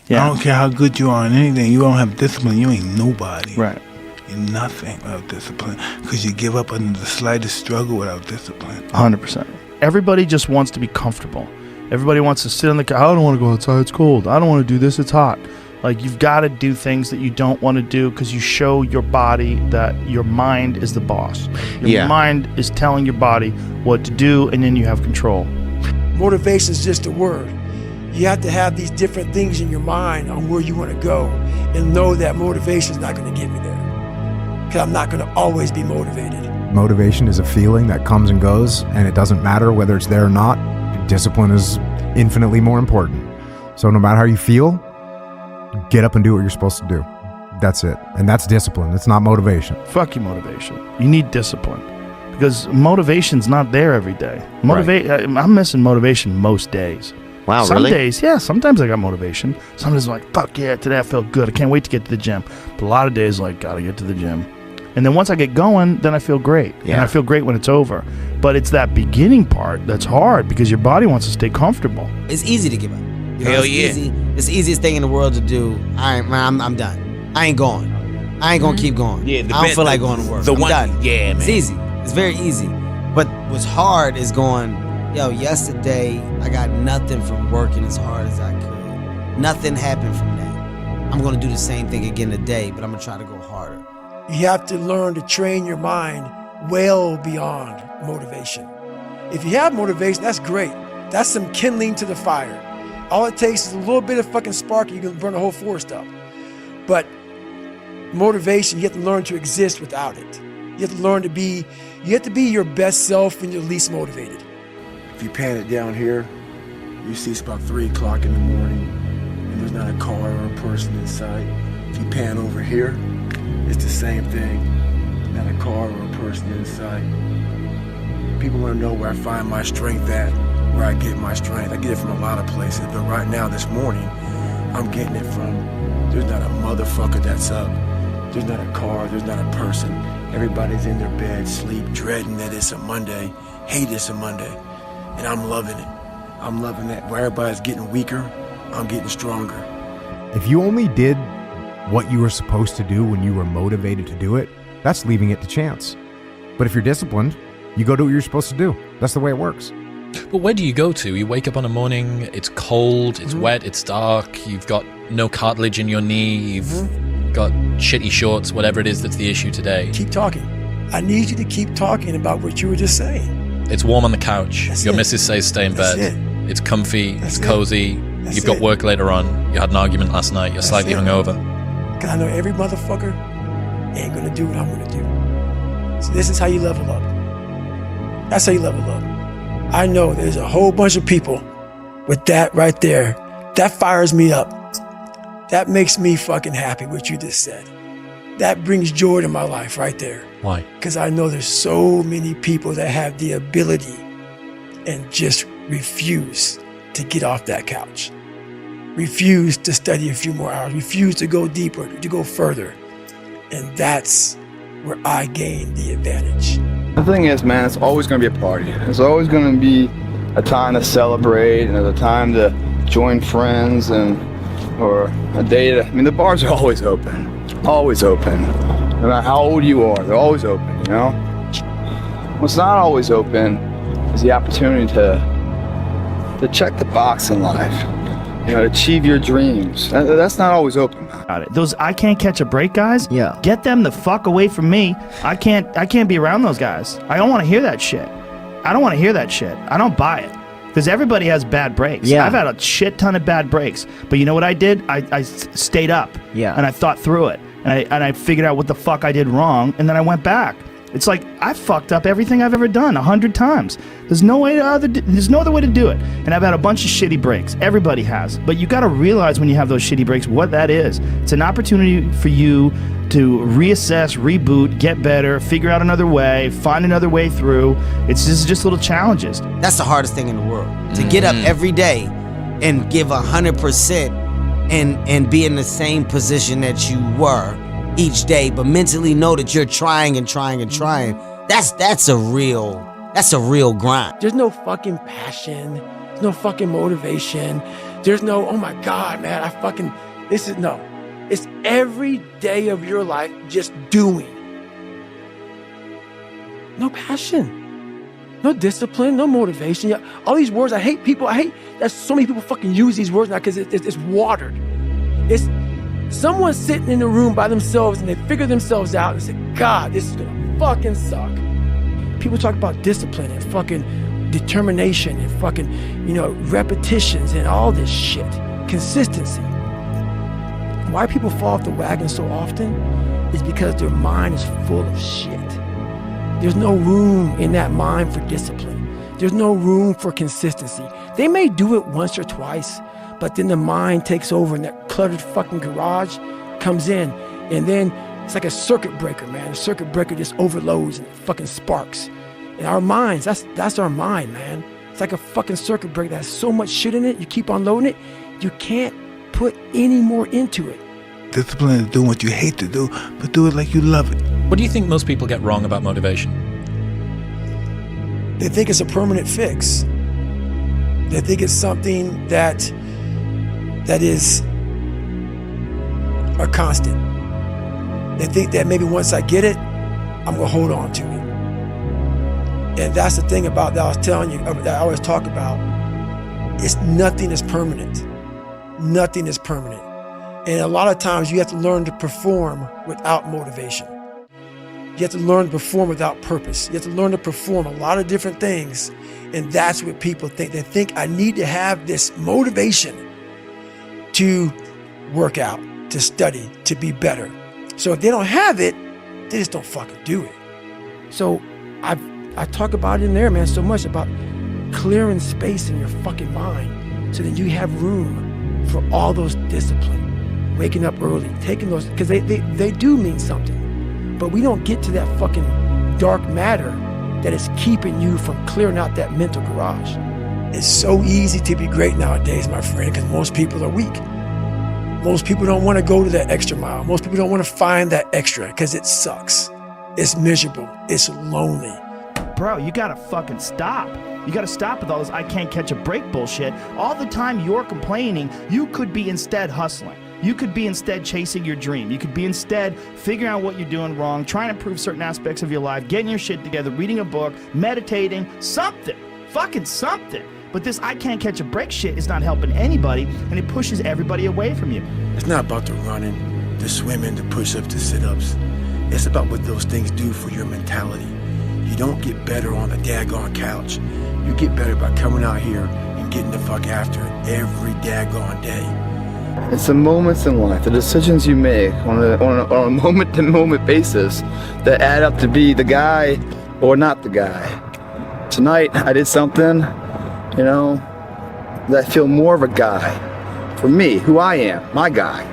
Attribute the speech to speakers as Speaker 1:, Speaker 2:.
Speaker 1: Yeah.
Speaker 2: I don't care how good you are in anything. You don't have discipline, you ain't nobody.
Speaker 1: Right.
Speaker 2: You're nothing without discipline. Because you give up under the slightest struggle without discipline.
Speaker 1: 100%. Everybody just wants to be comfortable. Everybody wants to sit on the couch. I don't want to go outside. It's cold. I don't want to do this. It's hot. Like, you've got to do things that you don't want to do because you show your body that your mind is the boss. Your mind is telling your body what to do, and then you have control.
Speaker 3: Motivation is just a word. You have to have these different things in your mind on where you want to go and know that motivation is not going to get me there. Because I'm not going to always be motivated.
Speaker 4: Motivation is a feeling that comes and goes, and it doesn't matter whether it's there or not. Discipline is infinitely more important. So no matter how you feel, get up and do what you're supposed to do. That's it. And that's discipline. It's not motivation.
Speaker 1: Fuck your motivation. You need discipline. Because motivation's not there every day. I'm missing motivation most days.
Speaker 5: Wow,
Speaker 1: Some
Speaker 5: really?
Speaker 1: days, yeah, sometimes I got motivation. Sometimes I'm like, fuck yeah, today I felt good. I can't wait to get to the gym. But a lot of days, like, gotta get to the gym. And then once I get going, then I feel great.
Speaker 5: Yeah.
Speaker 1: And I feel great when it's over. But it's that beginning part that's hard because your body wants to stay comfortable.
Speaker 6: It's easy to give up.
Speaker 5: Hell yeah.
Speaker 6: It's the easiest thing in the world to do. I'm done. I ain't going. I ain't gonna keep going.
Speaker 5: Yeah,
Speaker 6: I don't feel like going to work. I'm done.
Speaker 5: Yeah, man.
Speaker 6: It's easy. It's very easy. But what's hard is going, yo, yesterday I got nothing from working as hard as I could. Nothing happened from that. I'm gonna do the same thing again today, but I'm gonna try to go harder.
Speaker 3: You have to learn to train your mind well beyond motivation. If you have motivation, that's great. That's some kindling to the fire. All it takes is a little bit of fucking spark and you can burn the whole forest up. But motivation, you have to learn to exist without it. You have to learn to be, you have to be your best self when you're least motivated.
Speaker 7: If you pan it down here, you see it's about 3 o'clock in the morning and there's not a car or a person in sight. If you pan over here, it's the same thing. Not a car or a person in sight. People want to know where I find my strength at, where I get my strength. I get it from a lot of places, but right now, this morning, I'm getting it from, there's not a motherfucker that's up. There's not a car, there's not a person. Everybody's in their bed, sleep, dreading that it's a Monday, hate it's a Monday. And I'm loving it. I'm loving that. Where everybody's getting weaker, I'm getting stronger.
Speaker 4: If you only did what you were supposed to do when you were motivated to do it, that's leaving it to chance. But if you're disciplined, you go do what you're supposed to do. That's the way it works.
Speaker 8: But where do you go to? You wake up on a morning, it's cold, it's wet, it's dark, you've got no cartilage in your knee, you've got shitty shorts, whatever it is that's the issue today.
Speaker 3: Keep talking. I need you to keep talking about what you were just saying.
Speaker 8: It's warm on the couch.
Speaker 3: That's
Speaker 8: Your
Speaker 3: it.
Speaker 8: missus says stay in
Speaker 3: That's
Speaker 8: bed.
Speaker 3: it.
Speaker 8: It's comfy,
Speaker 3: That's
Speaker 8: it's
Speaker 3: it.
Speaker 8: cozy,
Speaker 3: That's
Speaker 8: you've got
Speaker 3: it.
Speaker 8: work later on, you had an argument last night, you're
Speaker 3: That's
Speaker 8: slightly
Speaker 3: it.
Speaker 8: hungover.
Speaker 3: Because I know every motherfucker ain't gonna do what I'm gonna do. So this is how you level up. That's how you level up. I know there's a whole bunch of people with that right there. That fires me up. That makes me fucking happy, what you just said. That brings joy to my life right there.
Speaker 8: Why?
Speaker 3: Because I know there's so many people that have the ability and just refuse to get off that couch. Refuse to study a few more hours. Refuse to go deeper, to go further. And that's where I gain the advantage.
Speaker 9: The thing is, man, it's always going to be a party. It's always going to be a time to celebrate and a time to join friends or a day to, the bars are always open. Always open. No matter how old you are, they're always open, you know? What's not always open is the opportunity to check the box in life. To achieve your dreams. That's not always open.
Speaker 1: Got it. Those I can't catch a break guys.
Speaker 5: Yeah.
Speaker 1: Get them the fuck away from me. I can't be around those guys. I don't want to hear that shit. I don't want to hear that shit. I don't buy it. Because everybody has bad breaks.
Speaker 5: Yeah.
Speaker 1: I've had a shit ton of bad breaks. But you know what I did? I stayed up.
Speaker 5: Yeah.
Speaker 1: And I thought through it. And I figured out what the fuck I did wrong. And then I went back. It's like I fucked up everything I've ever done 100 times. There's no other way to do it. And I've had a bunch of shitty breaks. Everybody has. But you got to realize when you have those shitty breaks what that is. It's an opportunity for you to reassess, reboot, get better, figure out another way, find another way through. It's just little challenges.
Speaker 6: That's the hardest thing in the world. To get up every day and give 100% and be in the same position that you were each day, but mentally know that you're trying and trying and trying. That's a real grind.
Speaker 3: There's no fucking passion. There's no fucking motivation. There's no, oh my God, man, no. It's every day of your life just doing. No passion, no discipline, no motivation. Yeah, all these words, I hate that so many people fucking use these words now because it's watered. It's someone sitting in the room by themselves and they figure themselves out and say, God, this is gonna fucking suck. People talk about discipline and fucking determination and fucking, repetitions and all this shit. Consistency. Why people fall off the wagon so often is because their mind is full of shit. There's no room in that mind for discipline. There's no room for consistency. They may do it once or twice, but then the mind takes over and that cluttered fucking garage comes in, and then it's like a circuit breaker, man. A circuit breaker just overloads and it fucking sparks. And our minds, that's our mind, man. It's like a fucking circuit breaker that has so much shit in it, you keep on loading it, you can't put any more into it.
Speaker 2: Discipline is doing what you hate to do, but do it like you love it.
Speaker 8: What do you think most people get wrong about motivation?
Speaker 3: They think it's a permanent fix. They think it's something that is a constant. They think that maybe once I get it, I'm gonna hold on to it. And that's the thing about that I was telling you, that I always talk about. Nothing is permanent. Nothing is permanent. And a lot of times you have to learn to perform without motivation. You have to learn to perform without purpose. You have to learn to perform a lot of different things. And that's what people think. They think I need to have this motivation to work out, to study, to be better. So if they don't have it, they just don't fucking do it. So I talk about it in there, man, so much about clearing space in your fucking mind so that you have room for all those disciplines. Waking up early, taking those, because they do mean something. But we don't get to that fucking dark matter that is keeping you from clearing out that mental garage. It's so easy to be great nowadays, my friend, because most people are weak. Most people don't want to go to that extra mile. Most people don't want to find that extra because it sucks. It's miserable. It's lonely.
Speaker 1: Bro, you gotta fucking stop. You gotta stop with all this I can't catch a break bullshit. All the time you're complaining, you could be instead hustling. You could be instead chasing your dream. You could be instead figuring out what you're doing wrong, trying to improve certain aspects of your life, getting your shit together, reading a book, meditating, something. Fucking something. But this I can't catch a break shit is not helping anybody, and it pushes everybody away from you.
Speaker 7: It's not about the running, the swimming, the push-ups, the sit-ups. It's about what those things do for your mentality. You don't get better on a daggone couch. You get better by coming out here and getting the fuck after it every daggone day.
Speaker 9: It's the moments in life, the decisions you make on a moment-to-moment basis that add up to be the guy or not the guy. Tonight, I did something, that I feel more of a guy. For me, who I am, my guy.